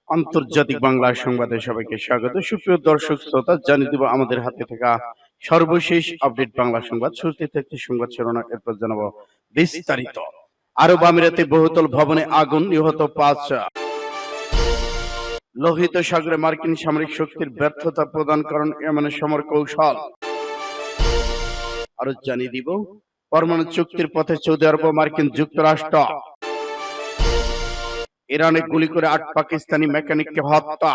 আন্তর্জাতিক বাংলা সংবাদে সবাইকে স্বাগত। সুপ্রিয় দর্শক শ্রোতা, জানিয়ে দেব আমাদের হাতে থাকা সর্বশেষ আপডেট বাংলা সংবাদ। শুরুতে থাকছে সংবাদ শিরোনাম, এরপর জানাবো বিস্তারিত। আরব আমিরাতে বহুতল ভবনে আগুন, নিহত ৫। লোহিত সাগরে মার্কিন সামরিক শক্তির ব্যর্থতা প্রধান কারণ ইয়েমেনের সমর কৌশল। আরো জানিয়ে দিব পরমাণু চুক্তির পথে সৌদি আরব ও মার্কিন যুক্তরাষ্ট্র। ইরানে গুলি করে ৮ পাকিস্তানি মেকানিককে হত্যা।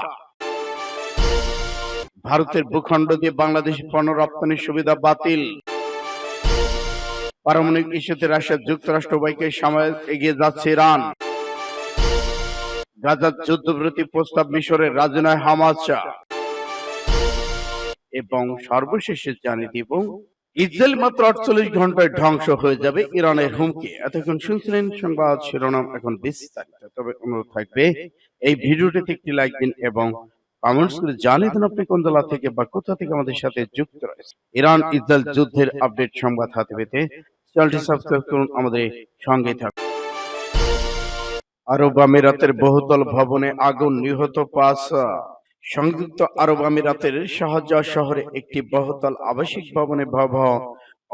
ভারতের ভূখণ্ড দিয়ে বাংলাদেশি পণ্য রপ্তানির সুবিধা বাতিল। পারমাণবিক ইস্যুতে রাশিয়া যুক্তরাষ্ট্র উভয়কে সামনে এগিয়ে যাচ্ছে ইরান। গাজার যুদ্ধবিরতি প্রস্তাব মিশরের রাজি নয় হামাস। এবং সর্বশেষে জানিয়ে দিব ইসরায়েল মাত্র ৪৮ ঘন্টায় ধ্বংস হয়ে যাবে, ইরানের হুমকি। এতক্ষণ শুনছিলেন সংবাদ শিরোনাম, এখন বিস্তারিত। তবে অনুরোধ থাকবে এই ভিডিওটিতে একটি লাইক দিন এবং কমেন্টস করে জানিয়ে দিন আপনি কোন জেলা থেকে বা কোথা থেকে আমাদের সাথে যুক্ত রয়েছে। ইরান ইসরায়েল যুদ্ধের আপডেট সংবাদ হাতে পেতে চ্যানেলটি সাবস্ক্রাইব করুন, আমাদের সঙ্গে থাকুন। আরব আমিরাতের বহুতল ভবনে আগুন, নিহত ৫। সংযুক্ত আরব আমিরাতের শারজাহ শহরে একটি বহুতল আবাসিক ভবনে ভয়াবহ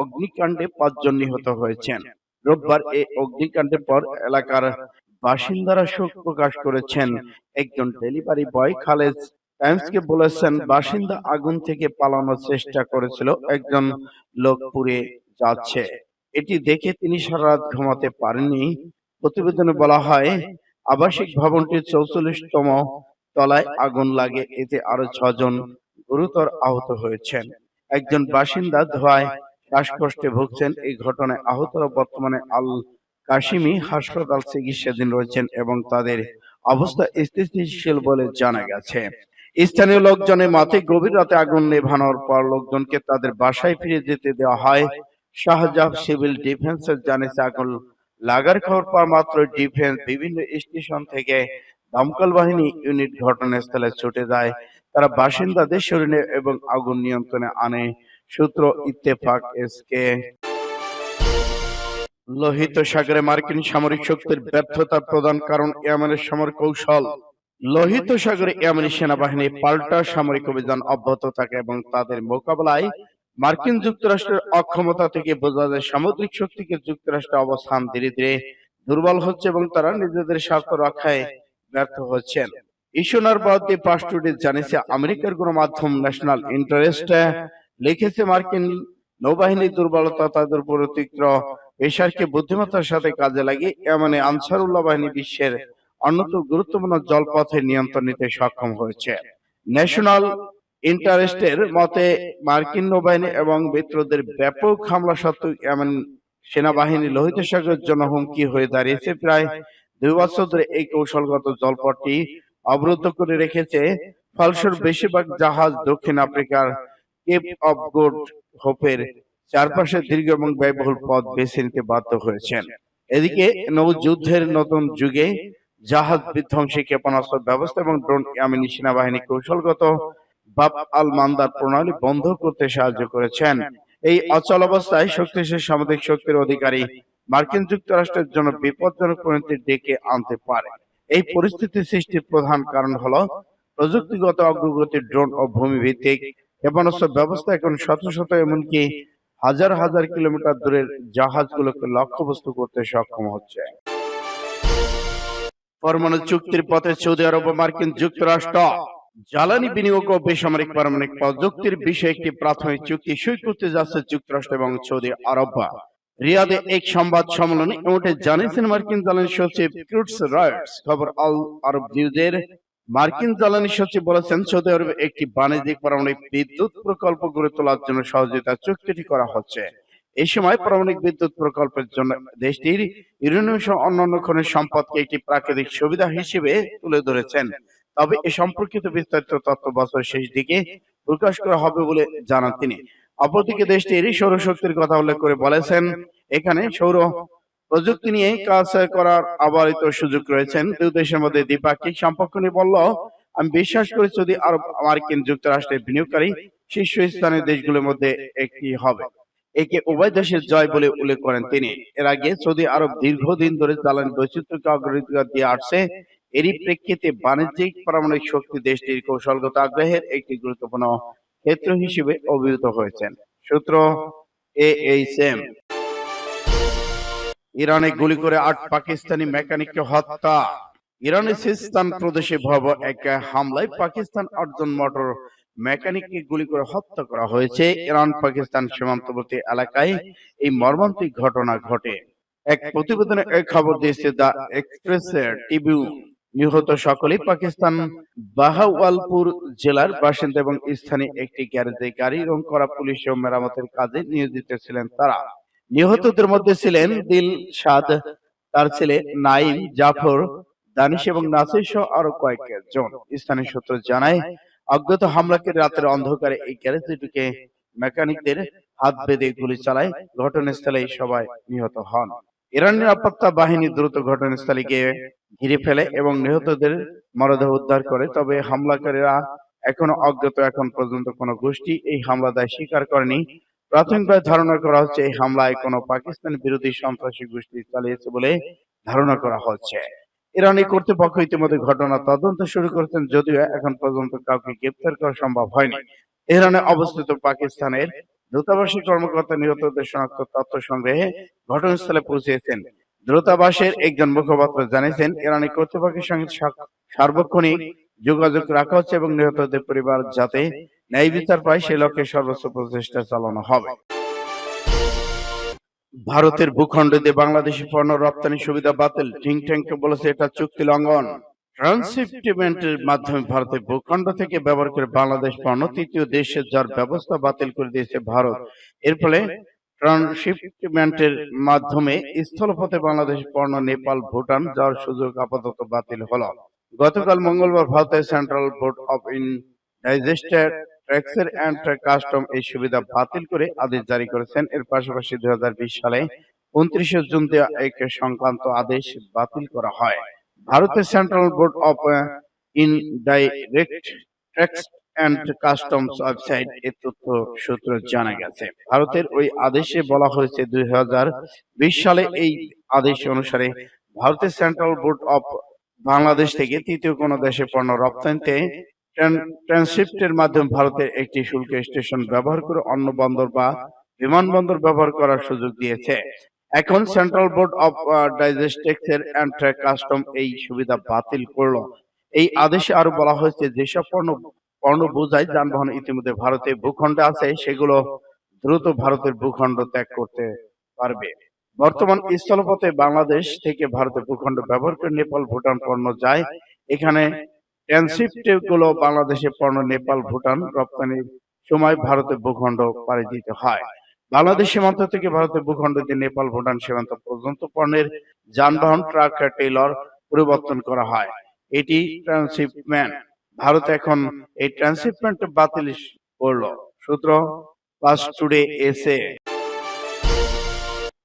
অগ্নিকাণ্ডে ৫ জন নিহত হয়েছেন। রোববার এই অগ্নিকাণ্ডের পর এলাকার বাসিন্দারা শোক প্রকাশ করেছেন। একজন ডেলিভারি বয় খালেদ টাইমসকে বলেছেন, বাসিন্দা আগুন থেকে পালানোর চেষ্টা করেছিল, একজন লোক পুড়ে যাচ্ছে, এটি দেখে তিনি সারা রাত ঘুমাতে পারেননি। প্রতিবেদনে বলা হয়, আবাসিক ভবনটির ৪৪তম তলায় আগুন লাগে, এতে আরো ৬ জন গুরুতর আহত হয়েছেন। একজন বাসিন্দা ধোঁয়ায় শ্বাসকষ্টে ভুগছেন। এই ঘটনায় আহতরা বর্তমানে আল কাশিমি হাসপাতাল চিকিৎসাধীন রয়েছেন এবং তাদের অবস্থা স্থিতিশীল বলে জানা গেছে। স্থানীয় লোকজনের মতে, গভীর রাতে আগুন নেভানোর পর লোকজনকে তাদের বাসায় ফিরে যেতে দেওয়া হয়। শাহজাহ সিভিল ডিফেন্সের জানিয়েছে, আগুন লাগার খবর পাওয়া মাত্র ডিফেন্স বিভিন্ন স্টেশন থেকে দমকল বাহিনী ইউনিট ঘটনাস্থলে ছুটে যায়। তারা বাসিন্দাদের সরিয়ে এবং আগুন নিয়ন্ত্রণে আনে। সূত্র ইত্তেফাক এসকে। লোহিত সাগরে মার্কিন সামরিক শক্তির ব্যর্থতার প্রধান কারণ ইয়েমেনের সমর কৌশল। লোহিত সাগরে ইয়েমেনি সেনাবাহিনীর পাল্টা সামরিক অভিযান অব্যাহত থাকে এবং তাদের মোকাবেলায় মার্কিন যুক্তরাষ্ট্রের অক্ষমতা থেকে বোঝা যায় সামুদ্রিক শক্তিকে যুক্তরাষ্ট্রের অবস্থান ধীরে ধীরে দুর্বল হচ্ছে এবং তারা নিজেদের স্বার্থ রক্ষায় ব্যর্থ হচ্ছেন। ইস্যুনার বাদে পাস্টুডি জানিয়েছে, আমেরিকার গণমাধ্যম ন্যাশনাল ইন্টারেস্ট লিখেছে, মার্কিন নৌবাহিনীর দুর্বলতা তাদের উপর তীব্র পেশারকে বুদ্ধিমত্তার সাথে কাজে লাগিয়ে ইয়েমেনে আনসারুল্লাহ বাহিনী বিশ্বের অন্যতম গুরুত্বপূর্ণ জলপথে নিয়ন্ত্রণ নিতে সক্ষম হয়েছে। ন্যাশনাল ইন্টারেস্টের মতে, মার্কিন নৌবাহিনী এবং মিত্রদের ব্যাপক হামলা সত্ত্বেও ইয়েমেন সেনাবাহিনী লোহিত সাগরের জন্য হুমকি হয়ে দাঁড়িয়েছে। প্রায় ২ বছর ধরে এই কৌশলগত জলপথটি অবরুদ্ধ করে রেখেছে। ফলস্বরূপ বেশিরভাগ জাহাজ দক্ষিণ আফ্রিকার কেপ অফ গুড হোপের চারপাশে দীর্ঘ এবং ব্যয়বহুল পথ বেছে নিতে বাধ্য হয়েছেন। এদিকে নৌযুদ্ধের নতুন যুগে জাহাজ বিধ্বংসী ক্ষেপণাস্ত্র ব্যবস্থা এবং ড্রোন ইয়েমেনি সেনাবাহিনী কৌশলগত বাব আল মান্দার প্রণালী বন্ধ করতে সাহায্য করেছেন। এই অচল অবস্থায় শক্তিশালী সামরিক শক্তির অধিকারী মার্কিন যুক্তরাষ্ট্রের জন্য বিপজ্জনক পরিণতি ডেকে আনতে পারে। এই পরিস্থিতি সৃষ্টির প্রধান কারণ হলো প্রযুক্তিগত অগ্রগতির ড্রোন ও ভূমিভিত্তিক ক্ষেপণাস্ত্র ব্যবস্থা এখন শত শত এমনকি হাজার হাজার কিলোমিটার দূরের জাহাজগুলোকে লক্ষ্যবস্তু করতে সক্ষম হচ্ছে। পরমাণু চুক্তির পথে সৌদি আরব ও মার্কিন যুক্তরাষ্ট্র। জ্বালানি বিনিয়োগ ও বেসামরিক পারমাণবিক প্রযুক্তির বিষয়ে একটি প্রাথমিক চুক্তি সই করতে যাচ্ছে যুক্তরাষ্ট্র এবং সৌদি আরব। রিয়াদে এক সংবাদ সম্মেলনে এমনটি জানিয়েছেন মার্কিন জ্বালানি সচিব ক্রুটস রয়টার্স খবর আল আরব নিউজের। মার্কিন জ্বালানি সচিব বলেছেন, সৌদি আরবে একটি বাণিজ্যিক পারমাণবিক বিদ্যুৎ প্রকল্প গড়ে তোলার জন্য সহযোগিতা চুক্তিটি করা হচ্ছে। এই সময় পারমাণবিক বিদ্যুৎ প্রকল্পের জন্য দেশটির ইউরেনিয়াম সহ অন্যান্য খনিজ সম্পদকে একটি প্রাকৃতিক সুবিধা হিসেবে তুলে ধরেছেন। তবে এ সম্পর্কিত বিস্তারিত তথ্য বছর শেষ দিকে প্রকাশ করা হবে বলে জানান তিনি। অপরদিকে দেশটির সৌরশক্তির কথা উল্লেখ করে বলেছেন, এখানে সৌর প্রযুক্তি নিয়ে কাজ করার অবারিত সুযোগ রয়েছেন। দুই দেশের মধ্যে দ্বিপাক্ষিক সম্পর্ক নিয়ে বলল, আমি বিশ্বাস করি সৌদি আরব মার্কিন যুক্তরাষ্ট্রের বিনিয়োগকারী শীর্ষস্থানীয় দেশগুলোর মধ্যে একটি হবে। একে উভয় দেশের জয় বলে উল্লেখ করেন তিনি। এর আগে সৌদি আরব দীর্ঘদিন ধরে জ্বালানি বৈচিত্র্যকে অগ্রাধিকার দিয়ে আসছে। এরই প্রেক্ষিতে বাণিজ্যিক পারমাণবিক শক্তি দেশটির কৌশলগত আগ্রহের একটি গুরুত্বপূর্ণ ক্ষেত্র হিসেবে অভিহিত হয়েছেন। সূত্র AHM। ইরানে গুলি করে ৮ পাকিস্তানি মেকানিককে হত্যা। ইরানের সিস্তান প্রদেশে ভয়াবহ এক হামলায় পাকিস্তান ৮ জন মোটর মেকানিককে গুলি করে হত্যা করা হয়েছে। ইরান পাকিস্তান সীমান্তবর্তী এলাকায় এই মর্মান্তিক ঘটনা ঘটে। এক প্রতিবেদনে এই খবর দিয়েছে দ্য এক্সপ্রেস ট্রিবিউন। নিহত সকলেই পাকিস্তান বাহাওয়ালপুর জেলার বাসিন্দা এবং স্থানীয় একটি গ্যারেজে গাড়ি রং করা পুলিশ ও মেরামতের কাজে নিয়োজিত ছিলেন তারা। নিহতদের মধ্যে ছিলেন দিলশাদ, তার ছেলে নাইম, জাফর, দানিশ এবং নাসির সহ আরো কয়েকজন। স্থানীয় সূত্র জানায়, অজ্ঞাত হামলাকারী রাতের অন্ধকারে এই গ্যারেজে ঢুকে মেকানিকদের হাত বেঁধে গুলি চালায়। ঘটনাস্থলেই সবাই নিহত হন। ইরান নিরাপত্তা বাহিনী দ্রুত ঘটনাস্থলে গিয়ে ঘিরে ফেলে এবং নিহতদের মরদেহ উদ্ধার করে। তবে হামলাকারীরা এখনো অজ্ঞাত। এখন পর্যন্ত কোনো গোষ্ঠী এই হামলা দায় স্বীকার করেনি। প্রাথমিকভাবে ধারণা করা হচ্ছে এই হামলায় কোনো পাকিস্তান বিরোধী সন্ত্রাসী গোষ্ঠী চালিয়েছে বলে ধারণা করা হচ্ছে। ইরানি কর্তৃপক্ষ ইতিমধ্যে ঘটনার তদন্ত শুরু করেছেন, যদিও এখন পর্যন্ত কাউকে গ্রেপ্তার করা সম্ভব হয়নি। তেহরানে অবস্থিত পাকিস্তানের দূতাবাসের কর্মকর্তা নিহতদের শনাক্ত তথ্য সংগ্রহে ঘটনাস্থলে পৌঁছেছেন। দূতাবাসের একজন মুখপাত্র জানিয়েছেন, ইরানি কর্তৃপক্ষের সঙ্গে সার্বক্ষণিক যোগাযোগ রাখা হচ্ছে এবং নিহতদের পরিবার যাতে ন্যায় বিচার পায় সে লক্ষ্যে সর্বোচ্চ প্রচেষ্টা চালানো হবে। ভারতের ভূখণ্ড দিয়ে বাংলাদেশি পণ্য রপ্তানি সুবিধা বাতিল। থিঙ্ক ট্যাঙ্ক বলেছে এটা চুক্তি লঙ্ঘন। ট্রান্সশিপমেন্টের মাধ্যমে ভারতের ভূখণ্ড থেকে ব্যবহার করে বাংলাদেশ পণ্য তৃতীয় দেশে যাওয়ার ব্যবস্থা বাতিল করে দিয়েছে ভারত। এর ফলে ট্রান্সশিপমেন্টের মাধ্যমে স্থলপথে বাংলাদেশ পণ্য নেপাল, ভুটান যাওয়ার সুযোগ আপাতত বাতিল হলো। গতকাল মঙ্গলবার ভারতের সেন্ট্রাল বোর্ড অফ ইনডাইজেস্টেড ট্যাক্সের অ্যান্ড কাস্টম এই সুবিধা বাতিল করে আদেশ জারি করেছেন। এর পাশাপাশি 2020 সালে 29 জুন দেওয়া এক সংক্রান্ত আদেশ বাতিল করা হয়। ভারতের central board of indirect tax and customs website এ তথ্য সূত্র জানা গেছে। ভারতের ওই আদেশে বলা হয়েছে 2020 সালে এই আদেশ অনুসারে ভারতের সেন্ট্রাল বোর্ড অফ বাংলাদেশ থেকে তৃতীয় কোনো দেশে পণ্য রপ্তানিতে ট্রানশিপ্টের মাধ্যমে ভারতের একটি শুল্ক স্টেশন ব্যবহার করে অন্য বন্দর বা বিমানবন্দর ব্যবহার করার সুযোগ দিয়েছে। এখন সেন্ট্রাল বোর্ড অফ ডাইজেস্টেক্সের অ্যান্ড কাস্টম এই সুবিধা বাতিল করলো। এই আদেশে আরো বলা হয়েছে, যেসব পণ্য বোঝাই যানবাহন ইতিমধ্যে ভারতের ভূখণ্ডে আছে সেগুলো দ্রুত ভারতের ভূখণ্ড ত্যাগ করতে পারবে। বর্তমান স্থলপথে বাংলাদেশ থেকে ভারতের ভূখণ্ড ব্যবহার করে নেপাল, ভুটান পণ্য যায়। এখানে ট্রানশিপ্ট গুলো বাংলাদেশের পণ্য নেপাল, ভুটান রপ্তানির সময় ভারতের ভূখণ্ড পাড়ি দিতে হয়। বাংলাদেশ সীমান্ত থেকে ভারতের ভূখণ্ড দিয়ে নেপাল, ভুটান সীমান্ত পর্যন্ত পণ্যের যানবাহন, ট্রাক, ট্রেলার পরিবর্তন করা হয়। এটি ট্রান্সশিপমেন্ট। ভারত এখন এই ট্রান্সশিপমেন্ট বাতিল করলো। সূত্র পাস টুডে এসে।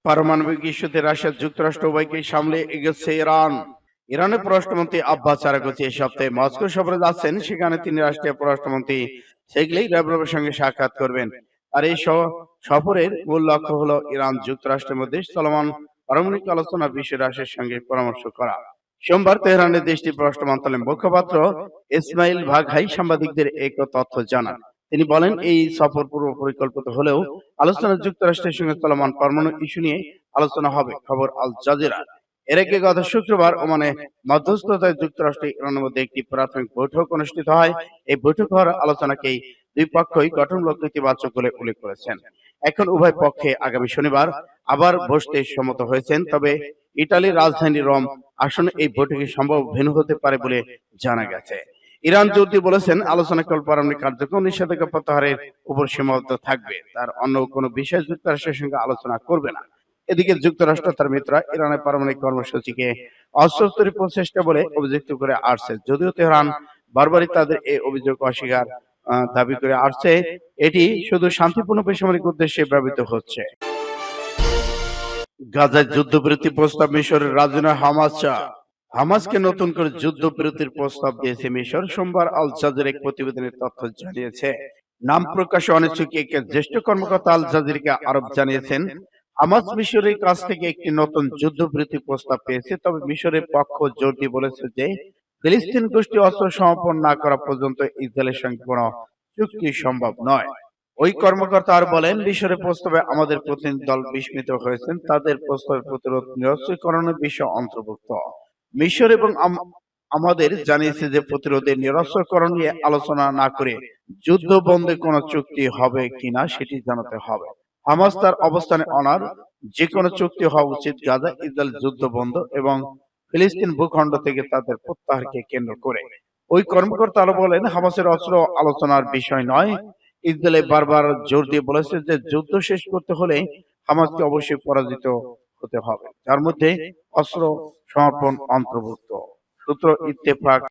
পারমাণবিক ইস্যুতে রাশিয়া যুক্তরাষ্ট্র উভয়কে সামলে এগোচ্ছে ইরান। ইরানের পররাষ্ট্রমন্ত্রী আব্বাস আরাগচি এই সপ্তাহে মস্কো সফরে যাচ্ছেন। সেখানে তিনি রাষ্ট্রীয় পররাষ্ট্রমন্ত্রী সের্গেই ল্যাভরভের সঙ্গে সাক্ষাৎ করবেন। আর এই সফরের মূল লক্ষ্য হলো ইরান যুক্তরাষ্ট্রের মধ্যে চলমান পারমাণবিক আলোচনার বিষয়ে রাশিয়ার সঙ্গে পরামর্শ করা। সোমবার তেহরানে দেশটির পররাষ্ট্র মন্ত্রণালয়ের মুখপাত্র ইসমাইল বাঘাই সাংবাদিকদের এক তথ্য জানান। তিনি বলেন, এই সফর পূর্ব পরিকল্পিত হলেও আলোচনা যুক্তরাষ্ট্রের সঙ্গে চলমান পারমাণবিক ইস্যু নিয়ে আলোচনা হবে। খবর আল জাজিরা। এর আগে গত শুক্রবার ওমানে মধ্যস্থতায় যুক্তরাষ্ট্র ইরানের মধ্যে একটি প্রাথমিক বৈঠক অনুষ্ঠিত হয়। এই বৈঠক হওয়ার আলোচনাকেই দুই পক্ষই গঠনমূলক ইতিবাচক বলে উল্লেখ করেছেন। এখন উভয় পক্ষে আগামী শনিবার আবার বসতে সম্মত হয়েছেন। তবে ইতালির রাজধানী রোম আসনে এই বৈঠকে সম্ভব ভেন্যু হতে পারে বলে জানা গেছে। ইরান জোর দিয়ে বলেছেন, আলোচনা কেবল পারমাণবিক কার্যক্রম নিষেধাজ্ঞা প্রত্যাহারের উপর সীমাবদ্ধ থাকবে। তার অন্য কোনো বিষয় যুক্তরাষ্ট্রের সঙ্গে আলোচনা করবে না। এদিকে যুক্তরাষ্ট্র তার মিত্র ইরানের পারমাণবিক কর্মসূচিকে অস্ত্রোত্তরি প্রচেষ্টা বলে অভিযুক্ত করে আসছে। যদিও তেহরান বারবারই তাদের এই অভিযোগ অস্বীকার দাবি করে আসছে। এটি শুধু শান্তিপূর্ণ বেসামরিক উদ্দেশ্যে ব্যবহৃত হচ্ছে। গাজায় যুদ্ধবিরতি প্রস্তাব মিশরের রাজধানী হামাসকে নতুন করে যুদ্ধবিরতির প্রস্তাব দিয়েছে মিশর। সোমবার আল জাজিরা এক প্রতিবেদনের তথ্য জানিয়েছে। নাম প্রকাশে অনিচ্ছুক এক জ্যেষ্ঠ কর্মকর্তা আল জাজিরাকে আরব জানিয়েছেন, হামাস মিশরের কাছ থেকে একটি নতুন যুদ্ধবিরতি প্রস্তাব পেয়েছে, তবে মিশরের পক্ষ জোর দিয়ে বলেছে যে ফিলিস্তিন গোষ্ঠী অস্ত্র সমাপন না করা পর্যন্ত ইসরায়েলের সঙ্গে কোনো চুক্তি সম্ভব নয়। ওই কর্মকর্তা আর বলেন, মিশরের প্রস্তাবে আমাদের প্রতিনিধি দল বিস্মিত হয়েছেন। তাদের প্রস্তাবের প্রতিরোধ নিরস্ত্রীকরণের বিষয় অন্তর্ভুক্ত। মিশর এবং আমাদের জানিয়েছে যে প্রতিরোধের নিরস্ত্রীকরণ নিয়ে আলোচনা না করে যুদ্ধ বন্ধে কোনো চুক্তি হবে কিনা সেটি জানাতে হবে। হামাস তার অবস্থানে অনার, যে কোনো চুক্তি হওয়া উচিত গাজা ইসরায়েল যুদ্ধ বন্ধ এবং ফিলিস্তিন ভূখণ্ড থেকে তাদের প্রত্যাহারকে কেন্দ্র করে। ওই কর্মকর্তা আরো বলেন, হামাসের অস্ত্র আলোচনার বিষয় নয়। ইসরায়েল বারবার জোর দিয়ে বলেছে যে যুদ্ধ শেষ করতে হলে হামাসকে অবশ্যই পরাজিত হতে হবে, যার মধ্যে অস্ত্র সমর্পণ অন্তর্ভুক্ত। সূত্র ইত্তেফাক।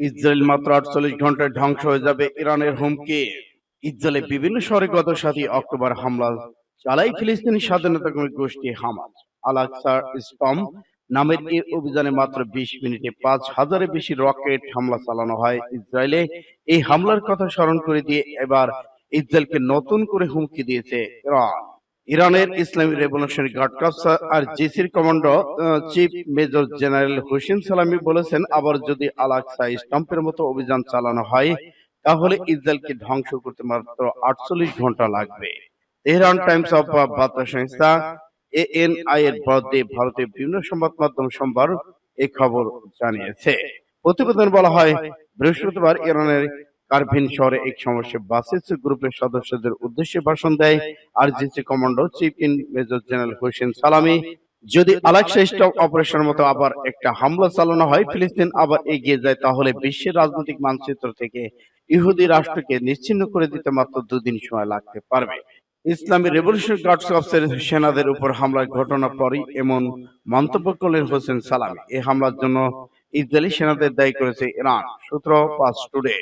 ইসরায়েল মাত্র 48 ঘন্টায় ধ্বংস হয়ে যাবে, ইরানের হুমকি। ইসরায়েলের বিভিন্ন শহরে গত 7 অক্টোবর হামলা চালায় ফিলিস্তিনি স্বাধীনতাকামী গোষ্ঠী হামাস। আল আকসা স্তম্ভ নামের এই অভিযানে মাত্র 20 মিনিটে 5,000-এর বেশি রকেট হামলা চালানো হয় ইসরায়েলে। এই হামলার কথা স্মরণ করে দিয়ে এবার ইসরায়েলকে নতুন করে হুমকি দিয়েছে ইরান। ইরানের ইসলামী রেভলিউশনারি গার্ড কর্পস আর জিসির commando chief major general Hossein Salami বলেছেন, আবার যদি আল আকসা স্তম্ভের মতো অভিযান চালানো হয় তাহলে ইসরায়েলকে ধ্বংস করতে মাত্র 48 ঘন্টা লাগবে। তেহরান টাইমস অফ বার্তা সংস্থা এএনআই এর বরাদ্দে ভারতের বিভিন্ন সংবাদ মাধ্যম সোমবার এই খবর জানিয়েছে। প্রতিবেদন বলা হয়, বৃহস্পতিবার ইরানের কারভিন শহরে এক সমাবেশে বাসিস গ্রুপের সদস্যদের উদ্দেশ্যে ভাষণ দেয় আরজিসি commando chief major general Hossein সালামি। যদি আলাক্সা স্টপ অপারেশনের মতো আবার একটা হামলা চালানো হয়, ফিলিস্তিন আবার এগিয়ে যায়, তাহলে বিশ্বের রাজনৈতিক মানচিত্র থেকে ইহুদি রাষ্ট্রকে নিশ্চিহ্ন করে দিতে মাত্র 2 দিন সময় লাগতে পারবে। ইসলামী রেভলিউশনারি গার্ড কর্পসের সেনাদের উপর হামলার ঘটনার পরই এমন মন্তব্য করলেন হোসেন সালামি। এই হামলার জন্য ইসরায়েলি সেনাদের দায়ী করেছে ইরান। সূত্র পাঁচ টুডে।